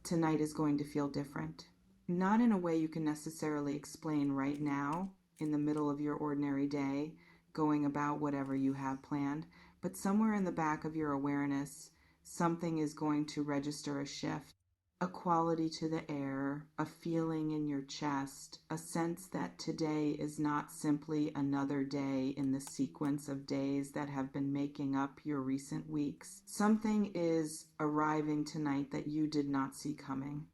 tonight is going to feel different. Not in a way you can necessarily explain right now, in the middle of your ordinary day, going about whatever you have planned, but somewhere in the back of your awareness, something is going to register a shift, a quality to the air, a feeling in your chest, a sense that today is not simply another day in the sequence of days that have been making up your recent weeks. Something is arriving tonight that you did not see coming.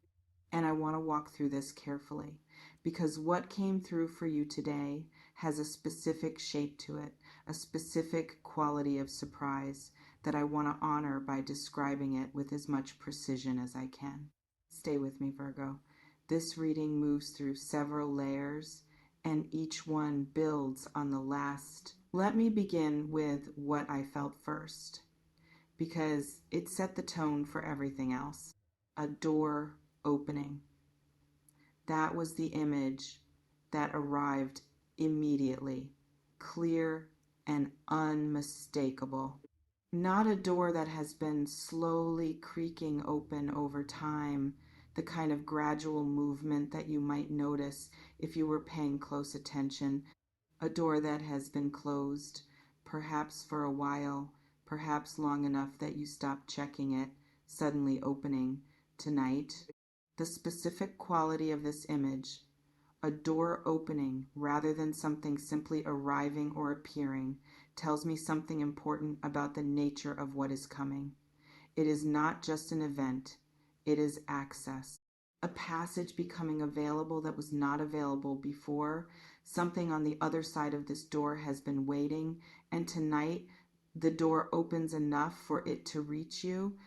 And I want to walk through this carefully because what came through for you today has a specific shape to it, a specific quality of surprise that I want to honor by describing it with as much precision as I can. Stay with me, Virgo. This reading moves through several layers and each one builds on the last. Let me begin with what I felt first because it set the tone for everything else. A door opening. That was the image that arrived immediately, clear and unmistakable. Not a door that has been slowly creaking open over time, the kind of gradual movement that you might notice if you were paying close attention. A door that has been closed, perhaps for a while, perhaps long enough that you stopped checking it, suddenly opening tonight. The specific quality of this image, a door opening rather than something simply arriving or appearing, tells me something important about the nature of what is coming. It is not just an event, it is access. A passage becoming available that was not available before. Something on the other side of this door has been waiting, and tonight the door opens enough for it to reach you.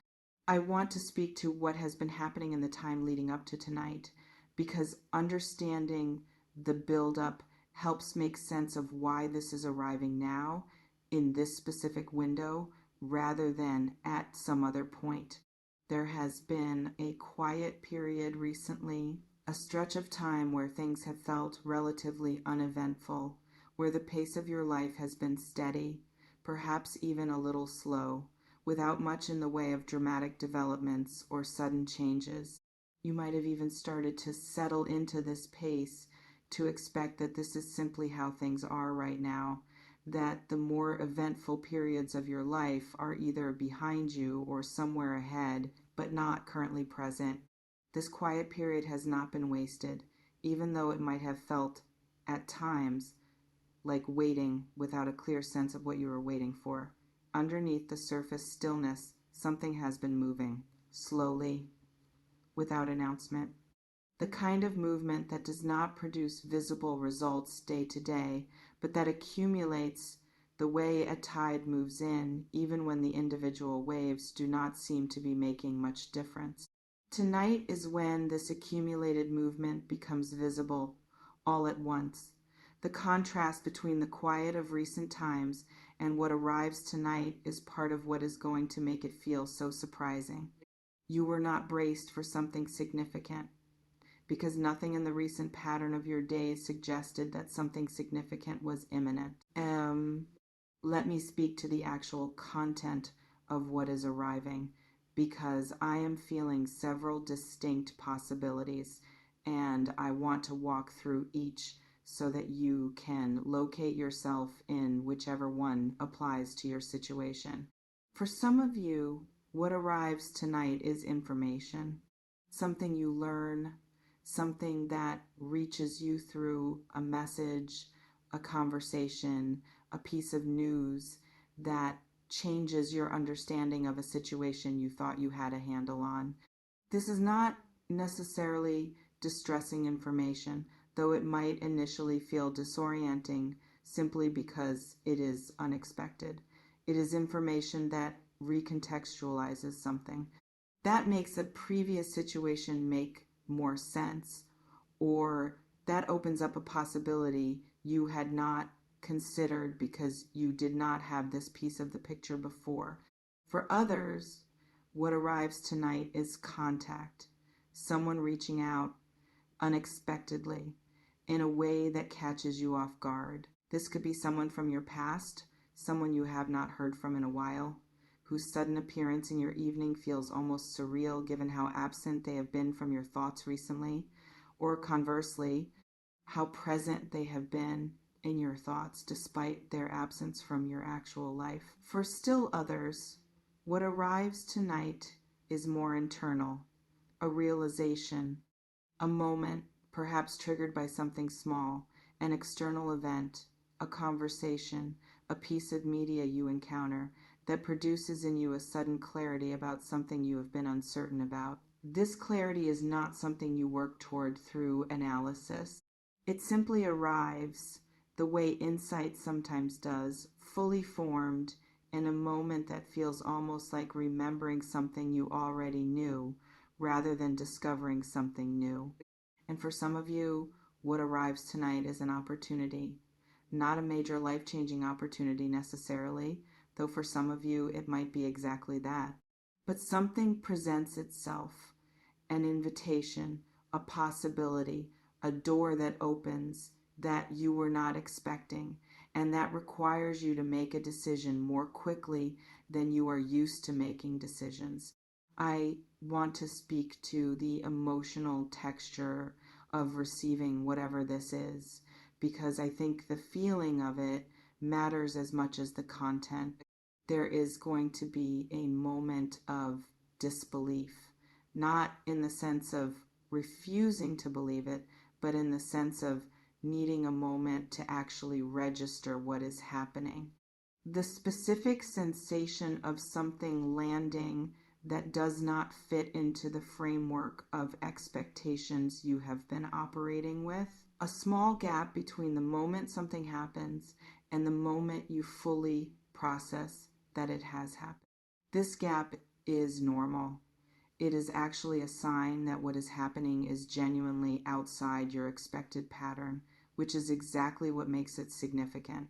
I want to speak to what has been happening in the time leading up to tonight because understanding the buildup helps make sense of why this is arriving now in this specific window rather than at some other point. There has been a quiet period recently, a stretch of time where things have felt relatively uneventful, where the pace of your life has been steady, perhaps even a little slow, without much in the way of dramatic developments or sudden changes. You might have even started to settle into this pace to expect that this is simply how things are right now, that the more eventful periods of your life are either behind you or somewhere ahead, but not currently present. This quiet period has not been wasted, even though it might have felt at times like waiting without a clear sense of what you were waiting for. Underneath the surface stillness, something has been moving, slowly, without announcement. The kind of movement that does not produce visible results day to day, but that accumulates the way a tide moves in, even when the individual waves do not seem to be making much difference. Tonight is when this accumulated movement becomes visible all at once. The contrast between the quiet of recent times and what arrives tonight is part of what is going to make it feel so surprising. You were not braced for something significant because nothing in the recent pattern of your days suggested that something significant was imminent. Let me speak to the actual content of what is arriving because I am feeling several distinct possibilities and I want to walk through each so that you can locate yourself in whichever one applies to your situation. For some of you, what arrives tonight is information, something you learn, something that reaches you through a message, a conversation, a piece of news that changes your understanding of a situation you thought you had a handle on. This is not necessarily distressing information, though it might initially feel disorienting simply because it is unexpected. It is information that recontextualizes something. That makes a previous situation make more sense, or that opens up a possibility you had not considered because you did not have this piece of the picture before. For others, what arrives tonight is contact, someone reaching out unexpectedly in a way that catches you off guard. This could be someone from your past, someone you have not heard from in a while, whose sudden appearance in your evening feels almost surreal given how absent they have been from your thoughts recently, or conversely, how present they have been in your thoughts despite their absence from your actual life. For still others, what arrives tonight is more internal, a realization, a moment, perhaps triggered by something small, an external event, a conversation, a piece of media you encounter that produces in you a sudden clarity about something you have been uncertain about. This clarity is not something you work toward through analysis. It simply arrives the way insight sometimes does, fully formed in a moment that feels almost like remembering something you already knew rather than discovering something new. And for some of you, what arrives tonight is an opportunity. Not a major life-changing opportunity necessarily, though for some of you it might be exactly that. But something presents itself, an invitation, a possibility, a door that opens that you were not expecting, and that requires you to make a decision more quickly than you are used to making decisions. I want to speak to the emotional texture of receiving whatever this is, because I think the feeling of it matters as much as the content. There is going to be a moment of disbelief, not in the sense of refusing to believe it, but in the sense of needing a moment to actually register what is happening. The specific sensation of something landing that does not fit into the framework of expectations you have been operating with. A small gap between the moment something happens and the moment you fully process that it has happened. This gap is normal. It is actually a sign that what is happening is genuinely outside your expected pattern, which is exactly what makes it significant.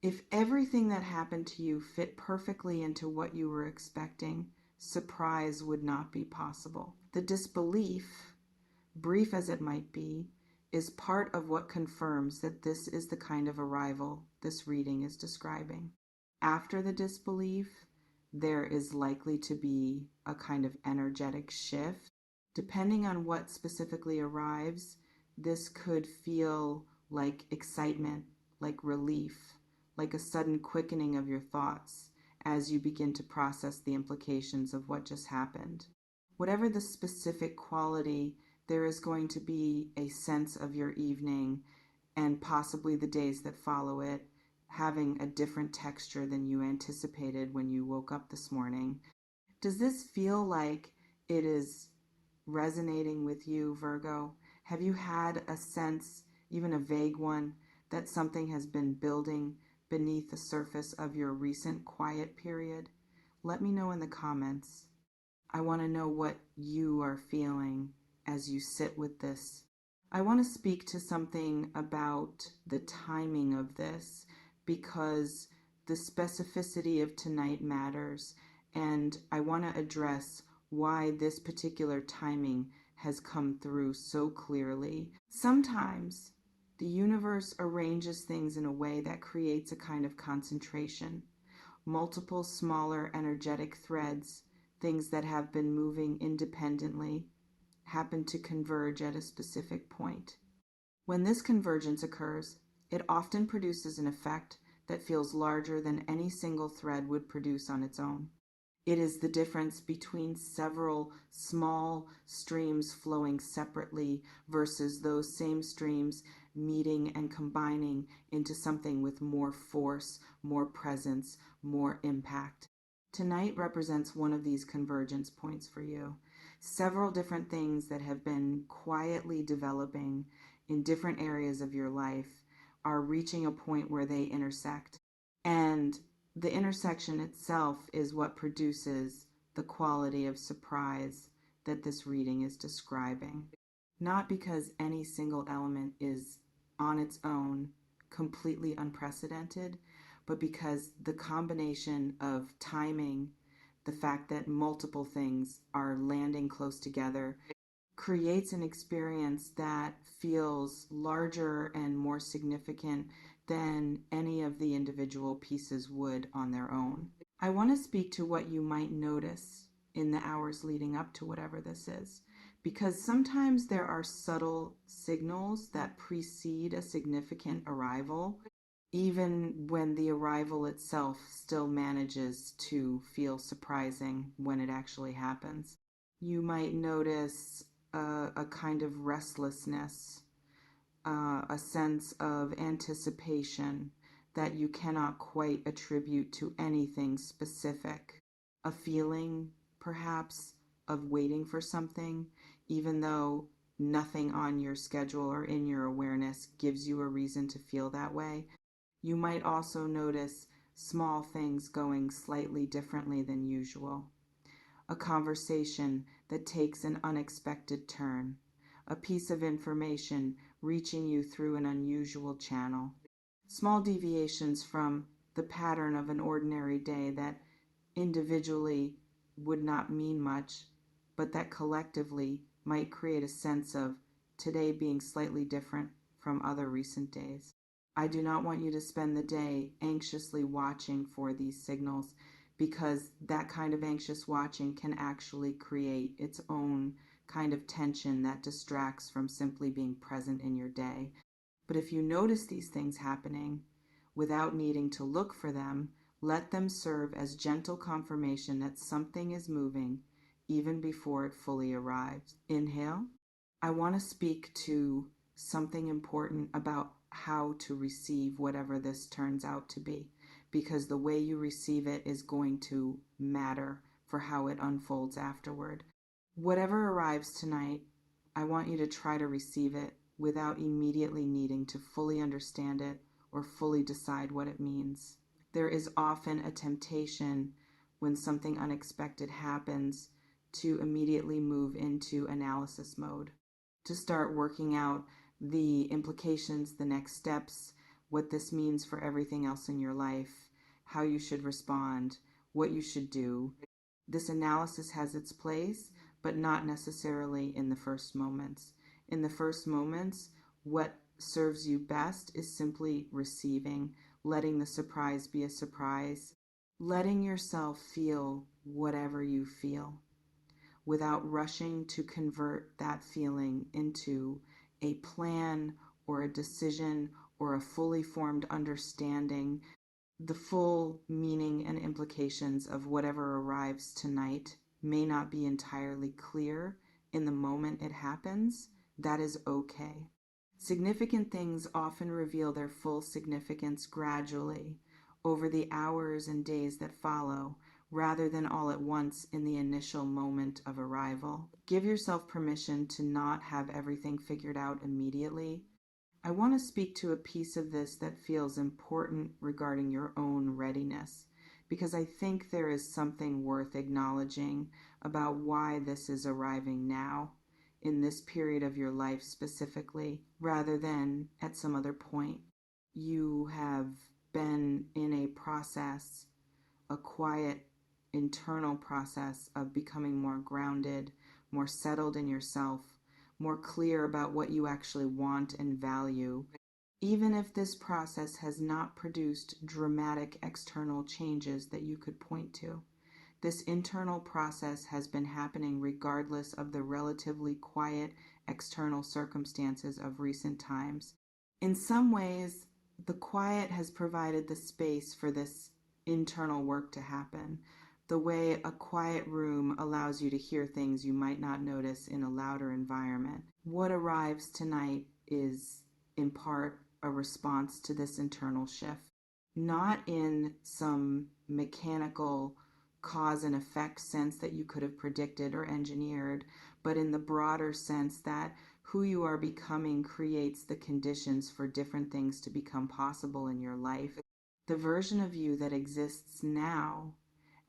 If everything that happened to you fit perfectly into what you were expecting, surprise would not be possible. The disbelief, brief as it might be, is part of what confirms that this is the kind of arrival this reading is describing. After the disbelief, there is likely to be a kind of energetic shift. Depending on what specifically arrives, this could feel like excitement, like relief, like a sudden quickening of your thoughts as you begin to process the implications of what just happened. Whatever the specific quality, there is going to be a sense of your evening and possibly the days that follow it having a different texture than you anticipated when you woke up this morning. Does this feel like it is resonating with you, Virgo? Have you had a sense, even a vague one, that something has been building beneath the surface of your recent quiet period? Let me know in the comments. I want to know what you are feeling as you sit with this. I want to speak to something about the timing of this because the specificity of tonight matters, and I want to address why this particular timing has come through so clearly. Sometimes the universe arranges things in a way that creates a kind of concentration, multiple smaller energetic threads, things that have been moving independently, happen to converge at a specific point. When this convergence occurs, it often produces an effect that feels larger than any single thread would produce on its own. It is the difference between several small streams flowing separately versus those same streams meeting and combining into something with more force, more presence, more impact. Tonight represents one of these convergence points for you. Several different things that have been quietly developing in different areas of your life are reaching a point where they intersect. And the intersection itself is what produces the quality of surprise that this reading is describing. Not because any single element is on its own completely unprecedented, but because the combination of timing, the fact that multiple things are landing close together, creates an experience that feels larger and more significant than any of the individual pieces would on their own. I want to speak to what you might notice in the hours leading up to whatever this is, because sometimes there are subtle signals that precede a significant arrival, even when the arrival itself still manages to feel surprising when it actually happens. You might notice a kind of restlessness, a sense of anticipation that you cannot quite attribute to anything specific, a feeling, perhaps, of waiting for something, even though nothing on your schedule or in your awareness gives you a reason to feel that way. You might also notice small things going slightly differently than usual, a conversation that takes an unexpected turn, a piece of information reaching you through an unusual channel, small deviations from the pattern of an ordinary day that individually would not mean much, but that collectively might create a sense of today being slightly different from other recent days. I do not want you to spend the day anxiously watching for these signals, because that kind of anxious watching can actually create its own kind of tension that distracts from simply being present in your day. But if you notice these things happening without needing to look for them, let them serve as gentle confirmation that something is moving even before it fully arrives. Inhale. I want to speak to something important about how to receive whatever this turns out to be, because the way you receive it is going to matter for how it unfolds afterward. Whatever arrives tonight, I want you to try to receive it without immediately needing to fully understand it or fully decide what it means. There is often a temptation when something unexpected happens to immediately move into analysis mode, to start working out the implications, the next steps, what this means for everything else in your life, how you should respond, what you should do. This analysis has its place, but not necessarily in the first moments. In the first moments, what serves you best is simply receiving, letting the surprise be a surprise, letting yourself feel whatever you feel without rushing to convert that feeling into a plan or a decision or a fully formed understanding. The full meaning and implications of whatever arrives tonight may not be entirely clear in the moment it happens. That is okay. Significant things often reveal their full significance gradually over the hours and days that follow, rather than all at once in the initial moment of arrival. Give yourself permission to not have everything figured out immediately. I want to speak to a piece of this that feels important regarding your own readiness, because I think there is something worth acknowledging about why this is arriving now, in this period of your life specifically, rather than at some other point. You have been in a process, a quiet internal process of becoming more grounded, more settled in yourself, more clear about what you actually want and value. Even if this process has not produced dramatic external changes that you could point to, this internal process has been happening regardless of the relatively quiet external circumstances of recent times. In some ways, the quiet has provided the space for this internal work to happen, the way a quiet room allows you to hear things you might not notice in a louder environment. What arrives tonight is, in part, a response to this internal shift, not in some mechanical cause and effect sense that you could have predicted or engineered, but in the broader sense that who you are becoming creates the conditions for different things to become possible in your life. The version of you that exists now,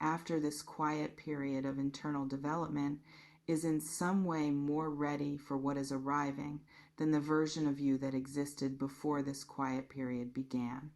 after this quiet period of internal development, is in some way more ready for what is arriving than the version of you that existed before this quiet period began.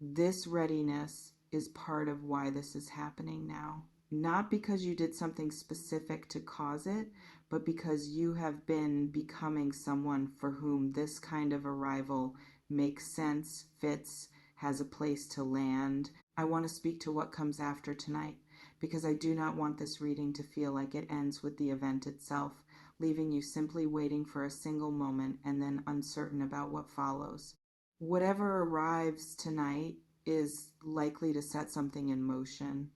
This readiness is part of why this is happening now. Not because you did something specific to cause it, but because you have been becoming someone for whom this kind of arrival makes sense, fits, has a place to land, I want to speak to what comes after tonight, because I do not want this reading to feel like it ends with the event itself, leaving you simply waiting for a single moment and then uncertain about what follows. Whatever arrives tonight is likely to set something in motion,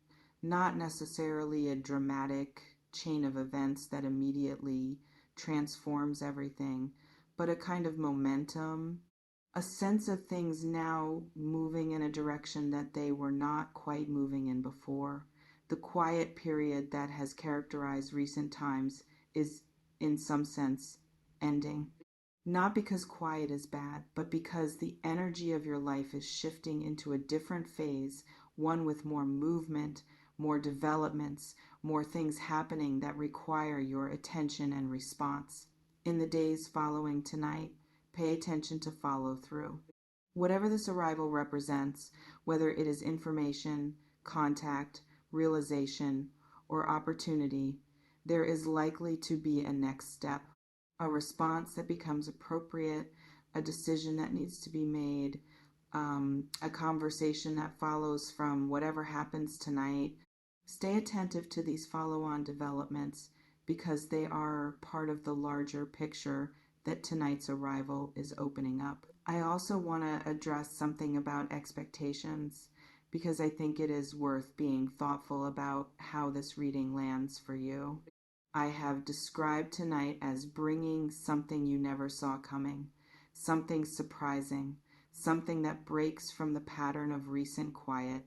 not necessarily a dramatic chain of events that immediately transforms everything, but a kind of momentum, a sense of things now moving in a direction that they were not quite moving in before. The quiet period that has characterized recent times is, in some sense, ending. Not because quiet is bad, but because the energy of your life is shifting into a different phase, one with more movement, more developments, more things happening that require your attention and response. In the days following tonight, pay attention to follow through. Whatever this arrival represents, whether it is information, contact, realization, or opportunity, there is likely to be a next step, a response that becomes appropriate, a decision that needs to be made, a conversation that follows from whatever happens tonight. Stay attentive to these follow on developments because they are part of the larger picture that tonight's arrival is opening up. I also want to address something about expectations because I think it is worth being thoughtful about how this reading lands for you. I have described tonight as bringing something you never saw coming, something surprising, something that breaks from the pattern of recent quiet.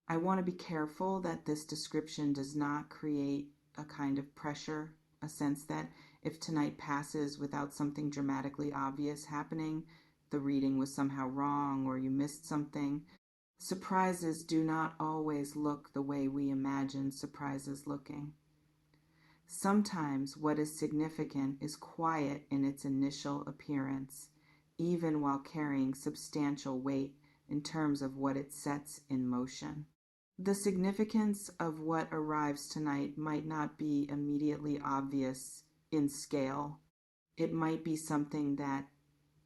I want to be careful that this description does not create a kind of pressure, a sense that if tonight passes without something dramatically obvious happening, the reading was somehow wrong or you missed something. Surprises do not always look the way we imagine surprises looking. Sometimes what is significant is quiet in its initial appearance, even while carrying substantial weight in terms of what it sets in motion. The significance of what arrives tonight might not be immediately obvious in scale. It might be something that,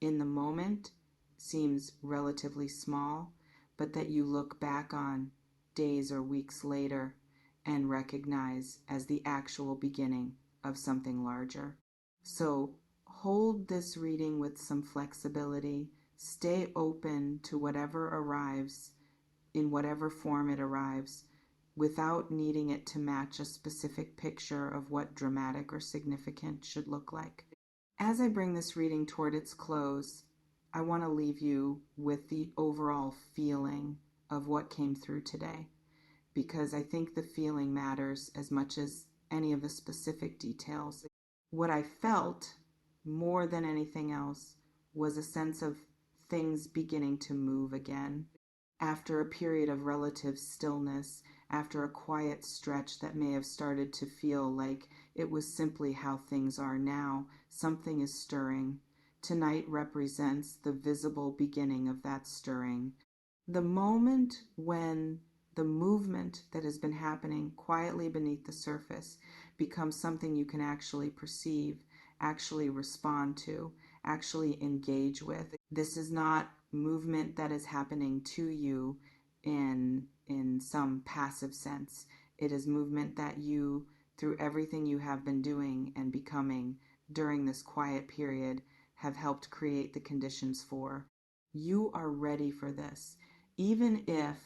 in the moment, seems relatively small, but that you look back on days or weeks later and recognize as the actual beginning of something larger. So hold this reading with some flexibility. Stay open to whatever arrives in whatever form it arrives, without needing it to match a specific picture of what dramatic or significant should look like. As I bring this reading toward its close, I want to leave you with the overall feeling of what came through today, because I think the feeling matters as much as any of the specific details. What I felt more than anything else was a sense of things beginning to move again. After a period of relative stillness, after a quiet stretch that may have started to feel like it was simply how things are now, something is stirring. Tonight represents the visible beginning of that stirring. The moment when the movement that has been happening quietly beneath the surface becomes something you can actually perceive, actually respond to, actually engage with. This is not movement that is happening to you in some passive sense. It is movement that you, through everything you have been doing and becoming during this quiet period, have helped create the conditions for. You are ready for this, even if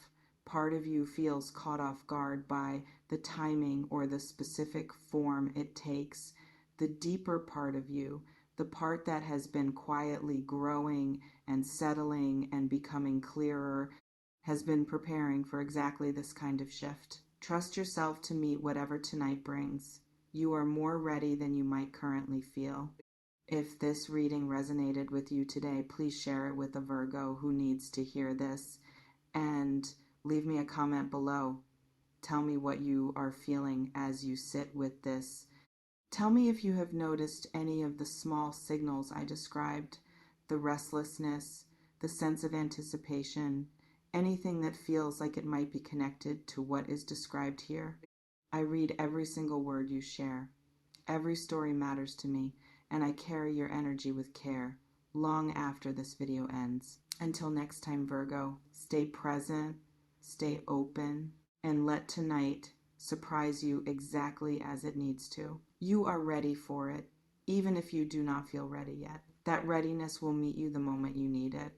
part of you feels caught off guard by the timing or the specific form it takes. The deeper part of you, the part that has been quietly growing and settling and becoming clearer, has been preparing for exactly this kind of shift. Trust yourself to meet whatever tonight brings. You are more ready than you might currently feel. If this reading resonated with you today, please share it with a Virgo who needs to hear this, and leave me a comment below. Tell me what you are feeling as you sit with this. Tell me if you have noticed any of the small signals I described, the restlessness, the sense of anticipation, anything that feels like it might be connected to what is described here. I read every single word you share. Every story matters to me, and I carry your energy with care, long after this video ends. Until next time, Virgo, stay present, stay open, and let tonight surprise you exactly as it needs to. You are ready for it, even if you do not feel ready yet. That readiness will meet you the moment you need it.